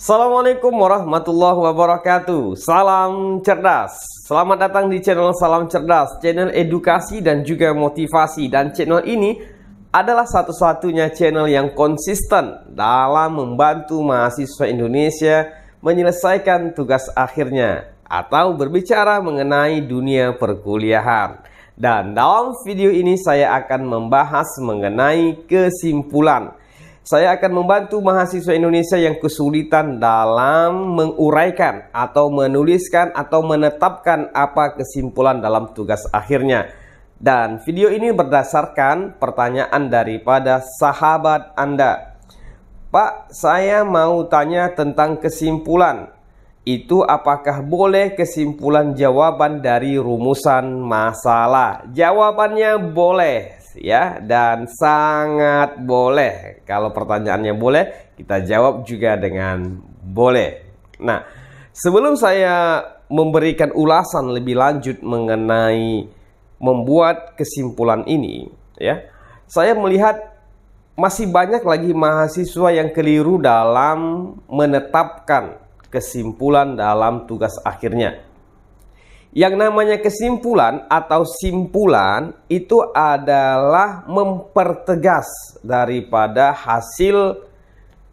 Assalamualaikum warahmatullahi wabarakatuh. Salam cerdas. Selamat datang di channel Salam Cerdas, channel edukasi dan juga motivasi. Dan channel ini adalah satu-satunya channel yang konsisten dalam membantu mahasiswa Indonesia menyelesaikan tugas akhirnya atau berbicara mengenai dunia perkuliahan. Dan dalam video ini saya akan membahas mengenai kesimpulan. Saya akan membantu mahasiswa Indonesia yang kesulitan dalam menguraikan atau menuliskan atau menetapkan apa kesimpulan dalam tugas akhirnya. Dan video ini berdasarkan pertanyaan daripada sahabat Anda. Pak, saya mau tanya tentang kesimpulan. Itu apakah boleh kesimpulan jawaban dari rumusan masalah? Jawabannya boleh. Ya, dan sangat boleh. Kalau pertanyaannya boleh, kita jawab juga dengan boleh. Nah, sebelum saya memberikan ulasan lebih lanjut mengenai membuat kesimpulan ini, ya, saya melihat masih banyak lagi mahasiswa yang keliru dalam menetapkan kesimpulan dalam tugas akhirnya. Yang namanya kesimpulan atau simpulan itu adalah mempertegas daripada hasil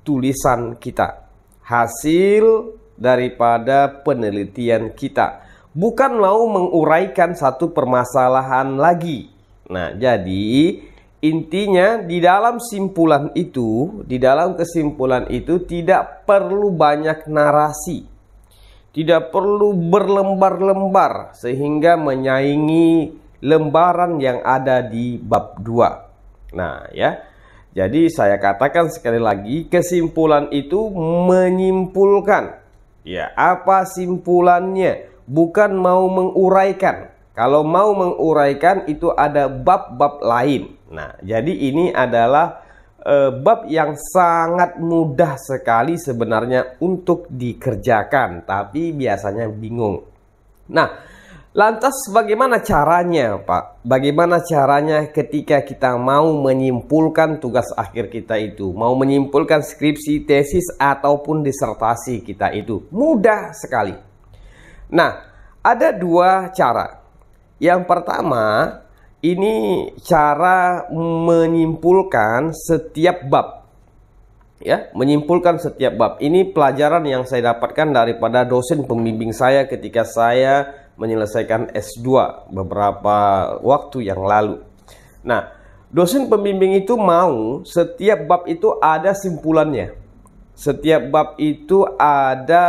tulisan kita, hasil daripada penelitian kita, bukan mau menguraikan satu permasalahan lagi. Nah, jadi intinya di dalam simpulan itu, di dalam kesimpulan itu tidak perlu banyak narasi. Tidak perlu berlembar-lembar sehingga menyaingi lembaran yang ada di bab 2. Nah, ya. Jadi saya katakan sekali lagi, kesimpulan itu menyimpulkan. Ya, apa simpulannya? Bukan mau menguraikan. Kalau mau menguraikan itu ada bab-bab lain. Nah, jadi ini adalah bab yang sangat mudah sekali sebenarnya untuk dikerjakan, tapi biasanya bingung. Nah, lantas bagaimana caranya, Pak? Bagaimana caranya ketika kita mau menyimpulkan tugas akhir kita itu, mau menyimpulkan skripsi, tesis, ataupun disertasi kita itu? Mudah sekali. Nah, ada dua cara. Yang pertama, ini cara menyimpulkan setiap bab. Ya, menyimpulkan setiap bab. Ini pelajaran yang saya dapatkan daripada dosen pembimbing saya ketika saya menyelesaikan S2 beberapa waktu yang lalu. Nah, dosen pembimbing itu mau setiap bab itu ada simpulannya. Setiap bab itu ada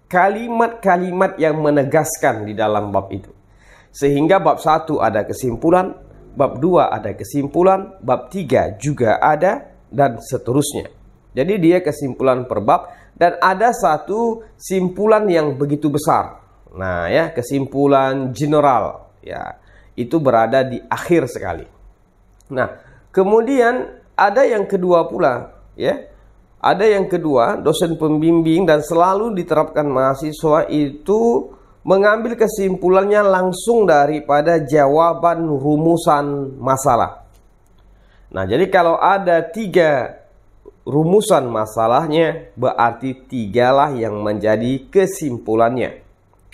kalimat-kalimat yang menegaskan di dalam bab itu. Sehingga bab 1 ada kesimpulan, bab 2 ada kesimpulan, bab 3 juga ada, dan seterusnya. Jadi dia kesimpulan per bab, dan ada satu simpulan yang begitu besar. Nah, ya, kesimpulan general, ya, itu berada di akhir sekali. Nah, kemudian ada yang kedua pula, ya. Ada yang kedua, dosen pembimbing dan selalu diterapkan mahasiswa itu mengambil kesimpulannya langsung daripada jawaban rumusan masalah. Nah, jadi kalau ada 3 rumusan masalahnya, berarti 3 yang menjadi kesimpulannya.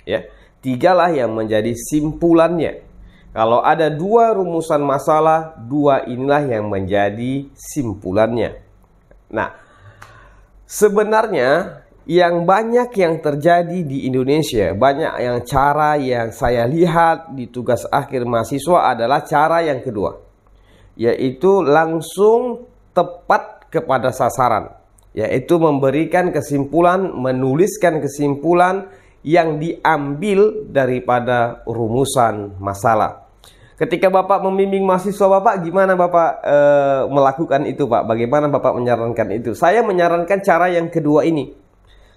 Ya, 3 yang menjadi simpulannya. Kalau ada 2 rumusan masalah, 2 inilah yang menjadi simpulannya. Nah, sebenarnya yang banyak yang terjadi di Indonesia, banyak yang cara yang saya lihat di tugas akhir mahasiswa adalah cara yang kedua, yaitu langsung tepat kepada sasaran, yaitu memberikan kesimpulan, menuliskan kesimpulan yang diambil daripada rumusan masalah. Ketika Bapak membimbing mahasiswa Bapak, gimana Bapak melakukan itu, Pak? Bagaimana Bapak menyarankan itu? Saya menyarankan cara yang kedua ini.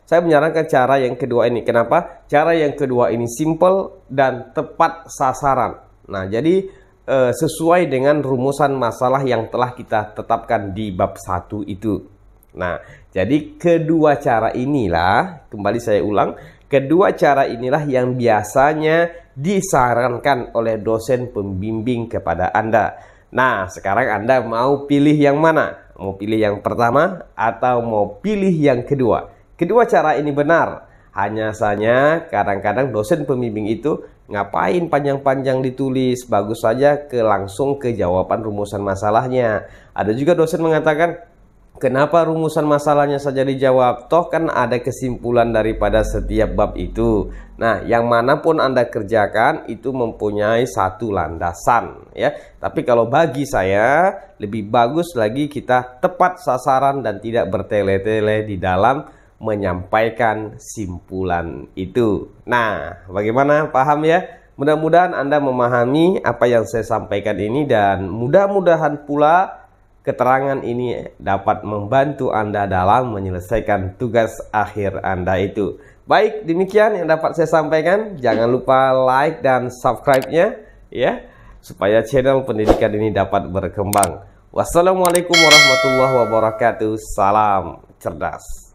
Saya menyarankan cara yang kedua ini. Kenapa? Cara yang kedua ini simple dan tepat sasaran. Nah, jadi sesuai dengan rumusan masalah yang telah kita tetapkan di bab 1 itu. Nah, jadi kedua cara inilah, kembali saya ulang, kedua cara inilah yang biasanya disarankan oleh dosen pembimbing kepada Anda. Nah, sekarang Anda mau pilih yang mana? Mau pilih yang pertama atau mau pilih yang kedua? Kedua cara ini benar. Hanya saja kadang-kadang dosen pembimbing itu ngapain panjang-panjang ditulis, bagus saja langsung ke jawaban rumusan masalahnya. Ada juga dosen mengatakan, kenapa rumusan masalahnya saja dijawab? Toh kan ada kesimpulan daripada setiap bab itu. Nah, yang manapun Anda kerjakan itu mempunyai satu landasan ya. Tapi kalau bagi saya lebih bagus lagi kita tepat sasaran dan tidak bertele-tele di dalam menyampaikan simpulan itu. Nah, bagaimana, paham ya? Mudah-mudahan Anda memahami apa yang saya sampaikan ini, dan mudah-mudahan pula keterangan ini dapat membantu Anda dalam menyelesaikan tugas akhir Anda itu. Baik, demikian yang dapat saya sampaikan. Jangan lupa like dan subscribe-nya ya, supaya channel pendidikan ini dapat berkembang. Wassalamualaikum warahmatullahi wabarakatuh. Salam cerdas.